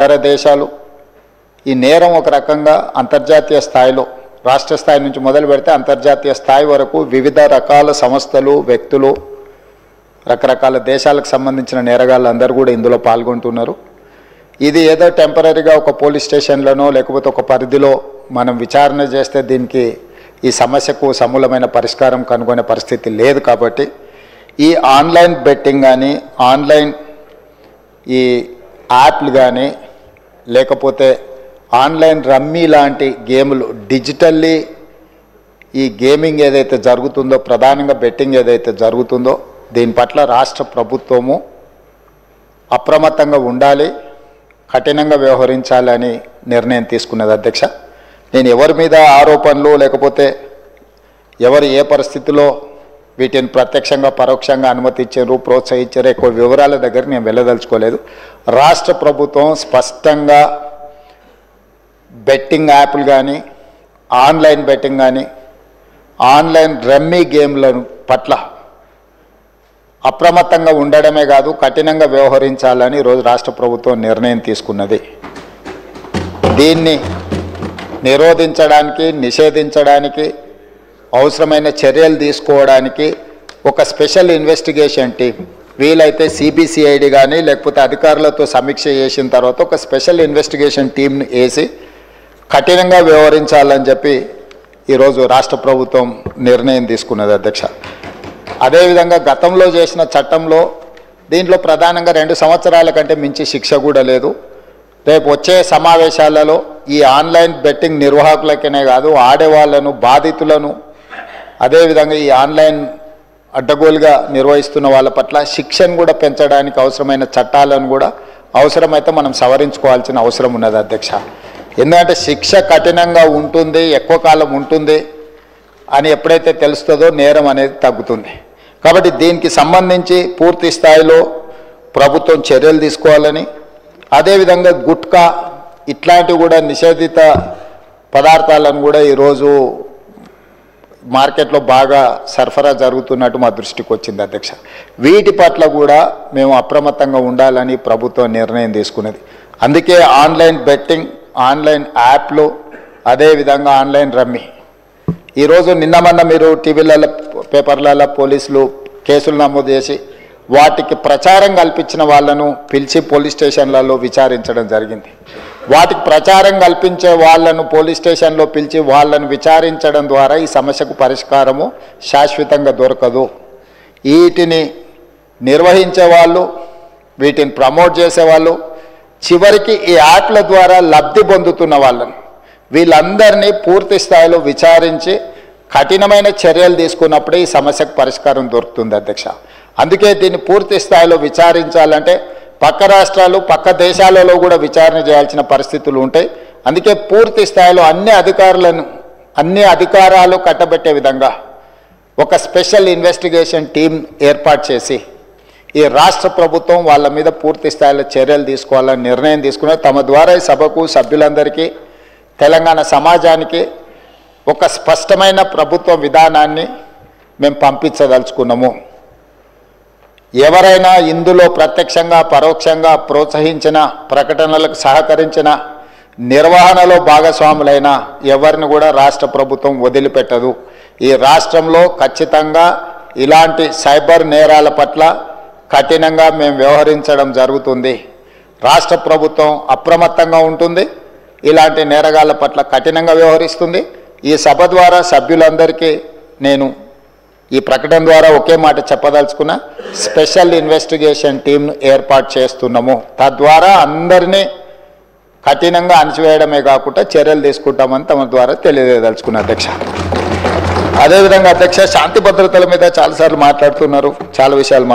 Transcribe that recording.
ఇతర దేశాలు ఈ నేరం ఒక రకంగా అంతర్జాతీయ స్థాయిలో రాష్ట్ర స్థాయి నుంచి మొదలు పెడితే అంతర్జాతీయ స్థాయి వరకు వివిధ రకాల సంస్థలు వ్యక్తులు రకరకాల దేశాలకు సంబంధించిన నేరగాళ్ళందరూ కూడా ఇందులో పాల్గొంటున్నారు. ఇది ఏదో టెంపరరీగా ఒక పోలీస్ స్టేషన్లోనో లేకపోతే ఒక పరిధిలో మనం విచారణ చేస్తే దీనికి ఈ సమస్యకు సమూలమైన పరిష్కారం కనుగొనే పరిస్థితి లేదు. కాబట్టి ఈ ఆన్లైన్ బెట్టింగ్ కానీ ఆన్లైన్ ఈ యాప్లు కానీ లేకపోతే ఆన్లైన్ రమ్మీ లాంటి గేములు డిజిటల్లీ ఈ గేమింగ్ ఏదైతే జరుగుతుందో ప్రధానంగా బెట్టింగ్ ఏదైతే జరుగుతుందో దీని పట్ల రాష్ట్ర ప్రభుత్వము అప్రమత్తంగా ఉండాలి, కఠినంగా వ్యవహరించాలని నిర్ణయం తీసుకున్నది అధ్యక్ష. నేను ఎవరి మీద ఆరోపణలు లేకపోతే ఎవరు ఏ పరిస్థితిలో వీటిని ప్రత్యక్షంగా పరోక్షంగా అనుమతించారు ప్రోత్సహించారు ఎక్కువ వివరాల దగ్గర నేను వెళ్ళదలుచుకోలేదు. రాష్ట్ర ప్రభుత్వం స్పష్టంగా బెట్టింగ్ యాప్లు కానీ ఆన్లైన్ బెట్టింగ్ కానీ ఆన్లైన్ రమ్మీ గేమ్ల పట్ల అప్రమత్తంగా ఉండడమే కాదు కఠినంగా వ్యవహరించాలని ఈరోజు రాష్ట్ర ప్రభుత్వం నిర్ణయం తీసుకున్నది. దీన్ని నిరోధించడానికి నిషేధించడానికి అవసరమైన చర్యలు తీసుకోవడానికి ఒక స్పెషల్ ఇన్వెస్టిగేషన్ టీం వీలైతే సిబిసిఐడి కానీ లేకపోతే అధికారులతో సమీక్ష చేసిన తర్వాత ఒక స్పెషల్ ఇన్వెస్టిగేషన్ టీంని వేసి కఠినంగా వ్యవహరించాలని చెప్పి ఈరోజు రాష్ట్ర ప్రభుత్వం నిర్ణయం తీసుకున్నది అధ్యక్ష. అదేవిధంగా గతంలో చేసిన చట్టంలో దీంట్లో ప్రధానంగా 2 సంవత్సరాల కంటే మించి శిక్ష కూడా లేదు. రేపు వచ్చే సమావేశాలలో ఈ ఆన్లైన్ బెట్టింగ్ నిర్వాహకులకనే కాదు ఆడేవాళ్లను బాధితులను అదేవిధంగా ఈ ఆన్లైన్ అడ్డగోలుగా నిర్వహిస్తున్న వాళ్ళ పట్ల శిక్షను కూడా పెంచడానికి అవసరమైన చట్టాలను కూడా అవసరమైతే మనం సవరించుకోవాల్సిన అవసరం ఉన్నది అధ్యక్ష. ఎందుకంటే శిక్ష కఠినంగా ఉంటుంది ఎక్కువ కాలం ఉంటుంది అని ఎప్పుడైతే తెలుస్తుందో నేరం అనేది తగ్గుతుంది. కాబట్టి దీనికి సంబంధించి పూర్తి స్థాయిలో ప్రభుత్వం చర్యలు తీసుకోవాలని అదేవిధంగా గుట్కా ఇట్లాంటివి కూడా నిషేధిత పదార్థాలను కూడా ఈరోజు మార్కెట్లో బాగా సరఫరా జరుగుతున్నట్టు మా దృష్టికి వచ్చింది అధ్యక్ష. వీటి పట్ల కూడా మేము అప్రమత్తంగా ఉండాలని ప్రభుత్వం నిర్ణయం తీసుకున్నది. అందుకే ఆన్లైన్ బెట్టింగ్ ఆన్లైన్ యాప్లు అదేవిధంగా ఆన్లైన్ రమ్మీ ఈరోజు నిన్న మీరు టీవీలలో పేపర్లలో పోలీసులు కేసులు నమోదు చేసి వాటికి ప్రచారం కల్పించిన వాళ్ళను పిలిచి పోలీస్ స్టేషన్లలో విచారించడం జరిగింది. వాటికి ప్రచారం కల్పించే వాళ్ళను పోలీస్ స్టేషన్లో పిలిచి వాళ్ళను విచారించడం ద్వారా ఈ సమస్యకు పరిష్కారము శాశ్వతంగా దొరకదు. వీటిని నిర్వహించే వాళ్ళు వీటిని ప్రమోట్ చేసేవాళ్ళు చివరికి ఈ యాప్ల ద్వారా లబ్ధి పొందుతున్న వాళ్ళను వీళ్ళందరినీ పూర్తి స్థాయిలో విచారించి కఠినమైన చర్యలు తీసుకున్నప్పుడే ఈ సమస్యకు పరిష్కారం దొరుకుతుంది అధ్యక్ష. అందుకే దీన్ని పూర్తి స్థాయిలో విచారించాలంటే పక్క రాష్ట్రాలు పక్క దేశాలలో కూడా విచారణ చేయాల్సిన పరిస్థితులు ఉంటాయి. అందుకే పూర్తి స్థాయిలో అన్ని అధికారాలు కట్టబెట్టే విధంగా ఒక స్పెషల్ ఇన్వెస్టిగేషన్ టీం ఏర్పాటు చేసి ఈ రాష్ట్ర ప్రభుత్వం వాళ్ళ మీద పూర్తి స్థాయిలో చర్యలు తీసుకోవాలని నిర్ణయం తీసుకున్నారు. తమ ద్వారా ఈ సభకు సభ్యులందరికీ తెలంగాణ సమాజానికి ఒక స్పష్టమైన ప్రభుత్వ విధానాన్ని మేము పంపించదలుచుకున్నాము. ఎవరైనా ఇందులో ప్రత్యక్షంగా పరోక్షంగా ప్రోత్సహించిన ప్రకటనలకు సహకరించిన నిర్వహణలో భాగస్వాములైన ఎవరిని కూడా రాష్ట్ర ప్రభుత్వం వదిలిపెట్టదు. ఈ రాష్ట్రంలో ఖచ్చితంగా ఇలాంటి సైబర్ నేరాల పట్ల కఠినంగా మేము వ్యవహరించడం జరుగుతుంది. రాష్ట్ర ప్రభుత్వం అప్రమత్తంగా ఉంటుంది, ఇలాంటి నేరగాళ్ల పట్ల కఠినంగా వ్యవహరిస్తుంది. ఈ సభ ద్వారా సభ్యులందరికీ నేను ఈ ప్రకటన ద్వారా ఒకే మాట చెప్పదలుచుకున్న స్పెషల్ ఇన్వెస్టిగేషన్ టీంను ఏర్పాటు చేస్తున్నాము. తద్వారా అందరినీ కఠినంగా అణచివేయడమే కాకుండా చర్యలు తీసుకుంటామని తమ ద్వారా తెలియజేయదలుచుకున్న అధ్యక్ష. అదేవిధంగా అధ్యక్ష శాంతి భద్రతల మీద చాలాసార్లు మాట్లాడుతున్నారు, చాలా విషయాలు